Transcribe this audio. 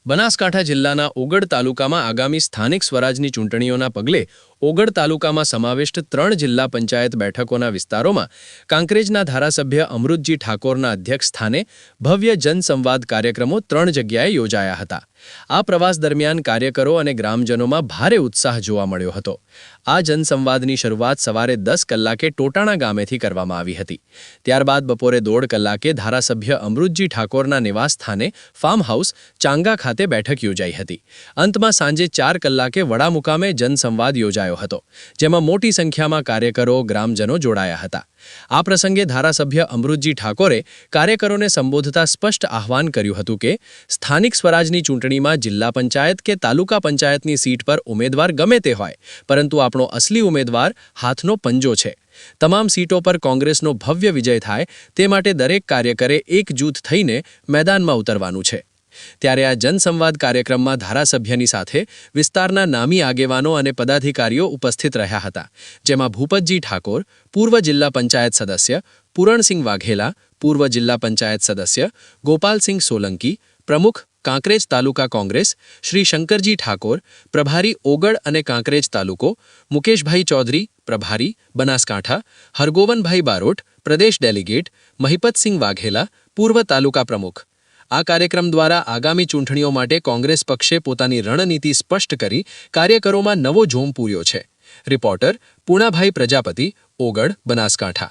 બનાસકાંઠા જિલ્લાના ઓગળ તાલુકામાં આગામી સ્થાનિક સ્વરાજની ચૂંટણીઓના પગલે ઓગળ તાલુકામાં સમાવિષ્ટ 3 જિલ્લા પંચાયત બેઠકોના વિસ્તારોમાં કાંકરેજના ધારાસભ્ય અમૃતજી ઠાકોરના અધ્યક્ષસ્થાને ભવ્ય જનસંવાદ કાર્યક્રમો 3 જગ્યાએ યોજાયા હતા। આ પ્રવાસ દરમિયાન કાર્યકરો અને ગ્રામજનોમાં ભારે ઉત્સાહ જોવા મળ્યો હતો। આ જનસંવાદની શરૂઆત સવારે 10 કલાકે ટોટાણા ગામેથી કરવામાં આવી હતી। ત્યારબાદ બપોરે 1.5 કલાકે ધારાસભ્ય અમૃતજી ઠાકોરના નિવાસસ્થાને ફાર્મ હાઉસ ચાંગા ખાતે બેઠક યોજાઈ હતી। અંતમાં સાંજે 4 કલાકે વડા મુકામે જનસંવાદ યોજાયો હતો, જેમાં મોટી સંખ્યામાં કાર્યકરો ગ્રામજનો જોડાયા હતા। આ પ્રસંગે ધારાસભ્ય અમૃતજી ઠાકોરે કાર્યકરોને સંબોધતા સ્પષ્ટ આહવાન કર્યું હતું કે સ્થાનિક સ્વરાજની ચૂંટણીમાં જિલ્લા પંચાયત કે તાલુકા પંચાયતની સીટ પર ઉમેદવાર ગમે તે હોય, પરંતુ આપણો અસલી ઉમેદવાર હાથનો પંજો છે। તમામ સીટો પર કોંગ્રેસનો ભવ્ય વિજય થાય તે માટે દરેક કાર્યકરે એકજૂથ થઈને મેદાનમાં ઉતરવાનું છે। ત્યારે આ જનસંવાદ કાર્યક્રમમાં ધારાસભ્યની સાથે વિસ્તારના નામી આગેવાનો અને પદાધિકારીઓ ઉપસ્થિત રહ્યા હતા, જેમાં ભૂપતજી ઠાકોર, પૂર્વ જિલ્લા પંચાયત સદસ્ય પૂરણસિંહ વાઘેલા, પૂર્વ જિલ્લા પંચાયત સદસ્ય ગોપાલસિંહ સોલંકી, પ્રમુખ કાંકરેજ તાલુકા કોંગ્રેસ શ્રી શંકરજી ઠાકોર, પ્રભારી ઓગળ અને કાંકરેજ તાલુકો મુકેશભાઈ ચૌધરી, પ્રભારી બનાસકાંઠા હરગોવનભાઈ બારોટ, પ્રદેશ ડેલિગેટ મહિપતસિંહ વાઘેલા, પૂર્વ તાલુકા પ્રમુખ। આ કાર્યક્રમ દ્વારા આગામી ચૂંટણીઓ માટે કોંગ્રેસ પક્ષે પોતાની રણનીતિ સ્પષ્ટ કરી કાર્યકરોમાં નવો જોમ પૂર્યો છે। રિપોર્ટર પૂર્ણાભાઈ પ્રજાપતિ, ઓગળ, બનાસકાંઠા।